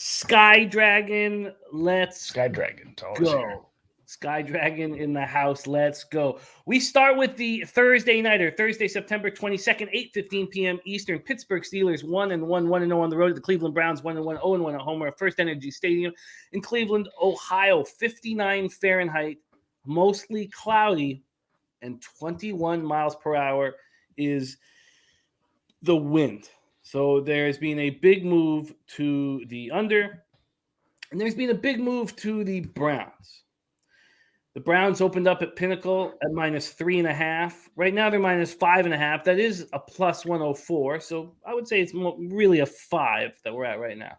Sky Dragon, let's Sky Dragon's always go. here. Sky Dragon in the house. Let's go. We start with the Thursday nighter, Thursday, September 22nd, 8:15 p.m. Eastern. Pittsburgh Steelers 1-1, 1-0 on the road. The Cleveland Browns 1-1, 0-1 at home. At First Energy Stadium in Cleveland, Ohio. 59 Fahrenheit, mostly cloudy, and 21 miles per hour is the wind. So there's been a big move to the under, and there's been a big move to the Browns. The Browns opened up at Pinnacle at -3.5. Right now they're -5.5. That is a plus 104. So I would say it's really a 5 that we're at right now.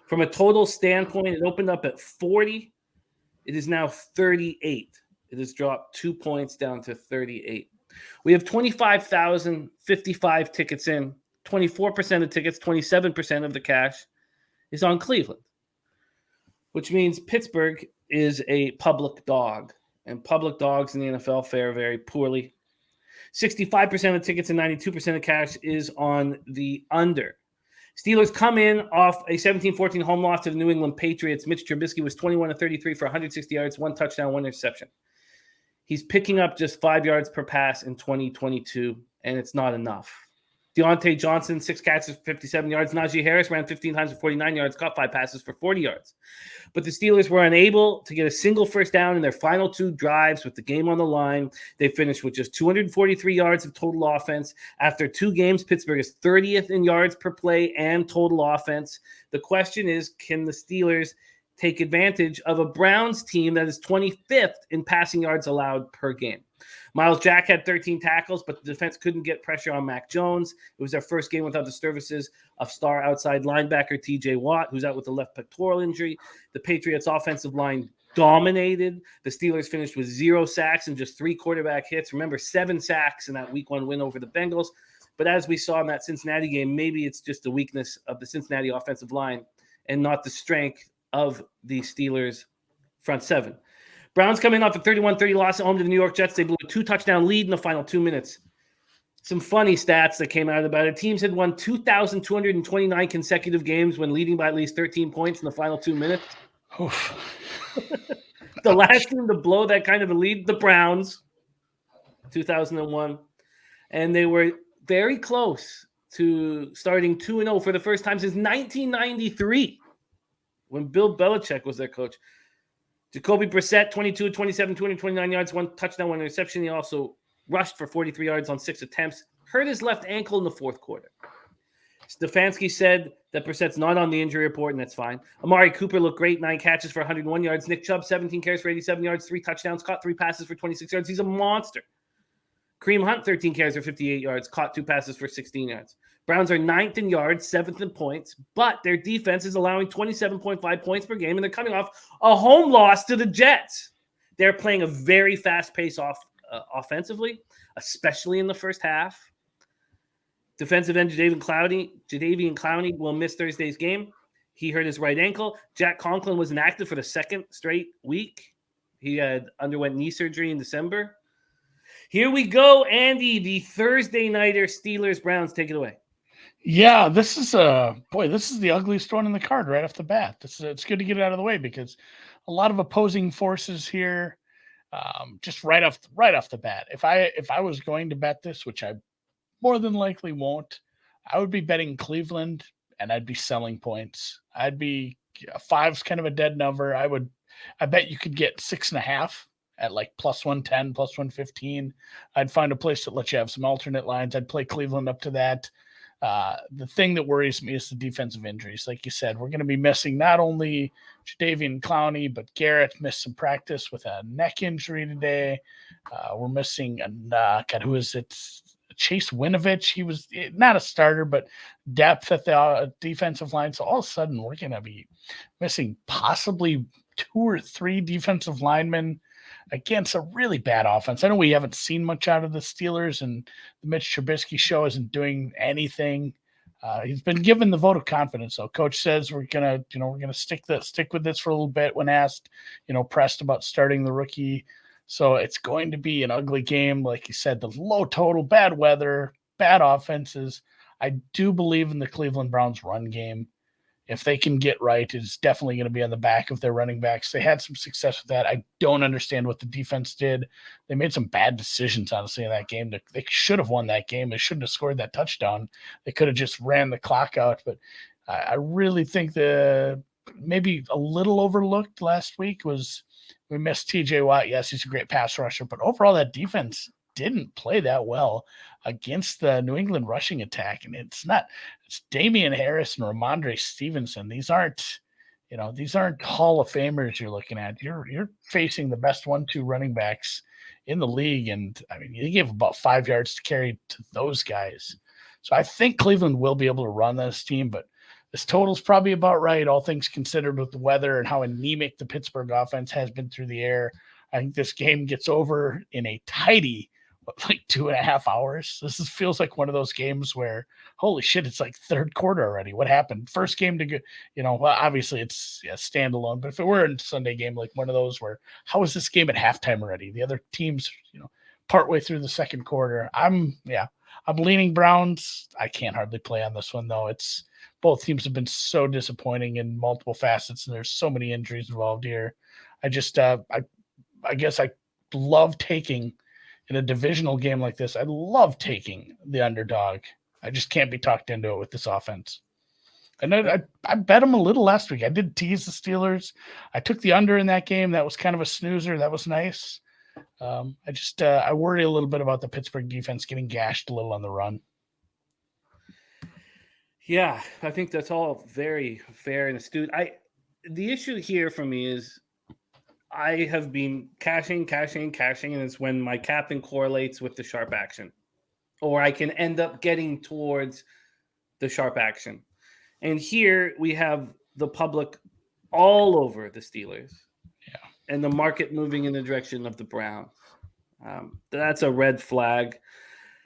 From a total standpoint, it opened up at 40. It is now 38. It has dropped 2 points down to 38. We have 25,055 tickets in. 24% of tickets, 27% of the cash is on Cleveland, which means Pittsburgh is a public dog, and public dogs in the NFL fare very poorly. 65% of tickets and 92% of cash is on the under. Steelers come in off a 17-14 home loss to the New England Patriots. Mitch Trubisky was 21 of 33 for 160 yards, 1 touchdown, 1 interception. He's picking up just 5 yards per pass in 2022, and it's not enough. Deontay Johnson, 6 catches for 57 yards. Najee Harris ran 15 times for 49 yards, caught 5 passes for 40 yards. But the Steelers were unable to get a single first down in their final 2 drives with the game on the line. They finished with just 243 yards of total offense. After 2 games, Pittsburgh is 30th in yards per play and total offense. The question is, can the Steelers take advantage of a Browns team that is 25th in passing yards allowed per game? Miles Jack had 13 tackles, but the defense couldn't get pressure on Mac Jones. It was their first game without the services of star outside linebacker TJ Watt, who's out with a left pectoral injury. The Patriots' offensive line dominated. The Steelers finished with 0 sacks and just 3 quarterback hits. Remember, 7 sacks in that Week 1 win over the Bengals. But as we saw in that Cincinnati game, maybe it's just the weakness of the Cincinnati offensive line and not the strength of the Steelers' front 7. Browns coming off a 31-30 loss at home to the New York Jets. They blew a 2-touchdown lead in the final 2 minutes. Some funny stats that came out about it. Teams had won 2,229 consecutive games when leading by at least 13 points in the final 2 minutes. The last team to blow that kind of a lead, the Browns, 2001. And they were very close to starting 2-0 for the first time since 1993 when Bill Belichick was their coach. Jacoby Brissett, 22, 27, 229 yards, 1 touchdown, 1 interception. He also rushed for 43 yards on 6 attempts. Hurt his left ankle in the 4th quarter. Stefanski said that Brissett's not on the injury report, and that's fine. Amari Cooper looked great, 9 catches for 101 yards. Nick Chubb, 17 carries for 87 yards, 3 touchdowns, caught 3 passes for 26 yards. He's a monster. Kareem Hunt, 13 carries for 58 yards, caught 2 passes for 16 yards. Browns are 9th in yards, 7th in points, but their defense is allowing 27.5 points per game, and they're coming off a home loss to the Jets. They're playing a very fast pace offensively, especially in the first half. Defensive end Jadeveon Clowney will miss Thursday's game. He hurt his right ankle. Jack Conklin was inactive for the 2nd straight week. He had underwent knee surgery in December. Here we go, Andy, the Thursday nighter Steelers-Browns. Take it away. Yeah, this is the ugliest one in the card right off the bat. It's good to get it out of the way because a lot of opposing forces here. Just right off the bat. If I was going to bet this, which I more than likely won't, I would be betting Cleveland and I'd be selling points. I'd be 5's kind of a dead number. I bet you could get 6.5 at like plus 110, plus 115. I'd find a place that lets you have some alternate lines. I'd play Cleveland up to that. The thing that worries me is the defensive injuries. Like you said, we're going to be missing not only Jadeveon Clowney, but Garrett missed some practice with a neck injury today. We're missing who is it? Chase Winovich. He was not a starter, but depth at the defensive line. So all of a sudden, we're going to be missing possibly 2 or 3 defensive linemen against a really bad offense. I know we haven't seen much out of the Steelers, and the Mitch Trubisky show isn't doing anything. He's been given the vote of confidence. So coach says we're gonna stick with this for a little bit when asked, pressed about starting the rookie. So it's going to be an ugly game. Like you said, the low total, bad weather, bad offenses. I do believe in the Cleveland Browns run game. if they can get right, is definitely going to be on the back of their running backs. They had some success with that. I don't understand what the defense did. They made some bad decisions, honestly, in that game. They should have won that game. They shouldn't have scored that touchdown. They could have just ran the clock out. But I really think maybe a little overlooked last week was we missed TJ Watt. Yes, he's a great pass rusher, but overall that defense didn't play that well against the New England rushing attack. And it's Damian Harris and Ramondre Stevenson. These aren't Hall of Famers you're looking at. You're facing the best 1-2 running backs in the league. And I mean, you give about 5 yards to carry to those guys. So I think Cleveland will be able to run this team, but this total's probably about right, all things considered, with the weather and how anemic the Pittsburgh offense has been through the air. I think this game gets over in a tidy, 2.5 hours. This feels like one of those games where, holy shit, it's like third quarter already. What happened? First game to go, well, obviously it's a standalone, but if it were a Sunday game, like one of those where, how is this game at halftime already? The other teams, partway through the second quarter. I'm leaning Browns. I can't hardly play on this one though. Both teams have been so disappointing in multiple facets, and there's so many injuries involved here. I just, I guess I love taking in a divisional game like this. I love taking the underdog. I just can't be talked into it with this offense. And I bet them a little last week. I did tease the Steelers. I took the under in that game. That was kind of a snoozer. That was nice. I worry a little bit about the Pittsburgh defense getting gashed a little on the run. Yeah, I think that's all very fair and astute. The issue here for me is I have been cashing, and it's when my captain correlates with the sharp action, or I can end up getting towards the sharp action. And here we have the public all over the Steelers, and the market moving in the direction of the Browns. That's a red flag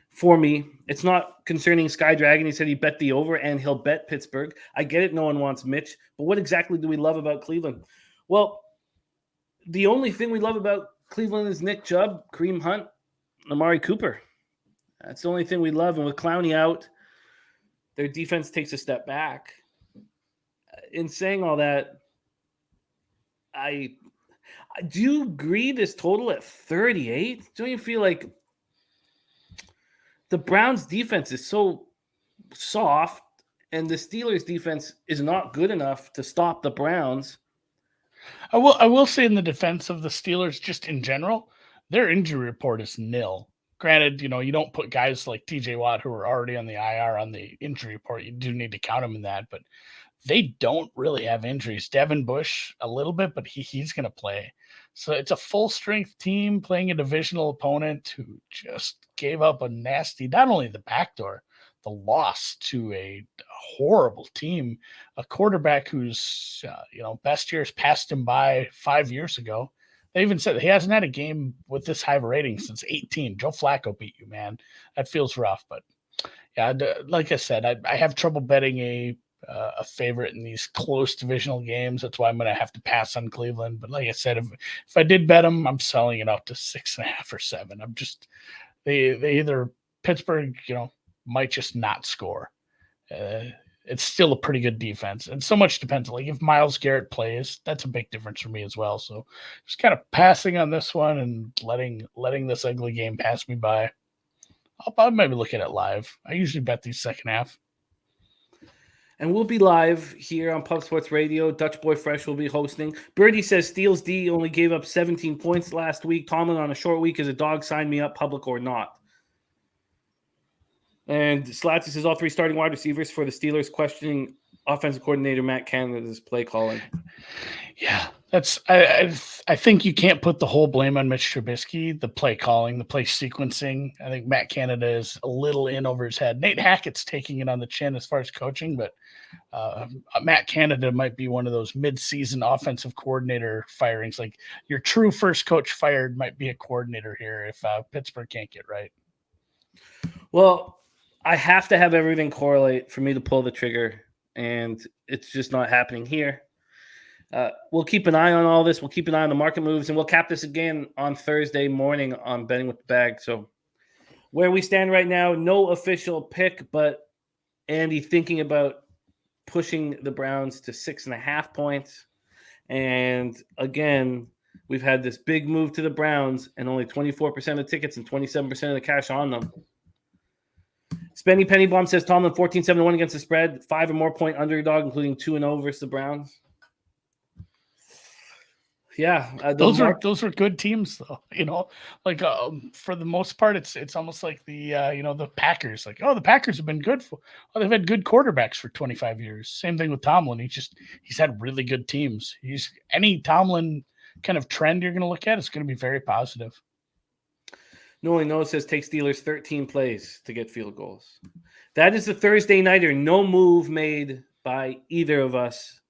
for me. It's not concerning Sky Dragon. He said he bet the over and he'll bet Pittsburgh. I get it. No one wants Mitch. But what exactly do we love about Cleveland? Well, the only thing we love about Cleveland is Nick Chubb, Kareem Hunt, Amari Cooper. That's the only thing we love. And with Clowney out, their defense takes a step back. In saying all that, do you agree this total at 38? Don't you feel like the Browns defense is so soft and the Steelers defense is not good enough to stop the Browns? I will say in the defense of the Steelers, just in general, their injury report is nil. Granted, you don't put guys like TJ Watt who are already on the IR on the injury report. You do need to count them in that, but they don't really have injuries. Devin Bush a little bit, but he's going to play. So it's a full strength team playing a divisional opponent who just gave up a nasty, not only the backdoor, the loss to a horrible team, a quarterback whose best years passed him by 5 years ago. They even said he hasn't had a game with this high of a rating since 18. Joe Flacco beat you, man. That feels rough, but yeah, like I said, I have trouble betting a favorite in these close divisional games. That's why I'm going to have to pass on Cleveland. But like I said, if I did bet them, I'm selling it out to 6.5 or 7. I'm just they either Pittsburgh, might just not score. It's still a pretty good defense, and so much depends. Like if Myles Garrett plays, that's a big difference for me as well. So just kind of passing on this one and letting this ugly game pass me by. I'll maybe look at it live. I usually bet these second half. And we'll be live here on Pub Sports Radio. Dutch Boy Fresh will be hosting. Birdie says Steele's D only gave up 17 points last week. Tomlin on a short week is a dog. Sign me up, public or not. And Slatsy says all 3 starting wide receivers for the Steelers, questioning offensive coordinator Matt Canada's play calling. Yeah, I think you can't put the whole blame on Mitch Trubisky, the play calling, the play sequencing. I think Matt Canada is a little in over his head. Nate Hackett's taking it on the chin as far as coaching, but Matt Canada might be one of those mid-season offensive coordinator firings. Like your true first coach fired might be a coordinator here if Pittsburgh can't get right. Well, I have to have everything correlate for me to pull the trigger, and it's just not happening here. We'll keep an eye on all this. We'll keep an eye on the market moves, and we'll cap this again on Thursday morning on Betting with the Bag. So where we stand right now, no official pick, but Andy, thinking about pushing the Browns to 6.5 points. And again, we've had this big move to the Browns and only 24% of tickets and 27% of the cash on them. Spenny Pennybomb says Tomlin 14-7-1 against the spread, 5 or more point underdog, including 2-0 versus the Browns. Yeah, those are good teams though. Like for the most part, it's almost like the the Packers. Like, oh, the Packers have been good they've had good quarterbacks for 25 years. Same thing with Tomlin. He's had really good teams. Any Tomlin kind of trend you're going to look at is going to be very positive. Noah says take Steelers 13 plays to get field goals. That is the Thursday nighter. No move made by either of us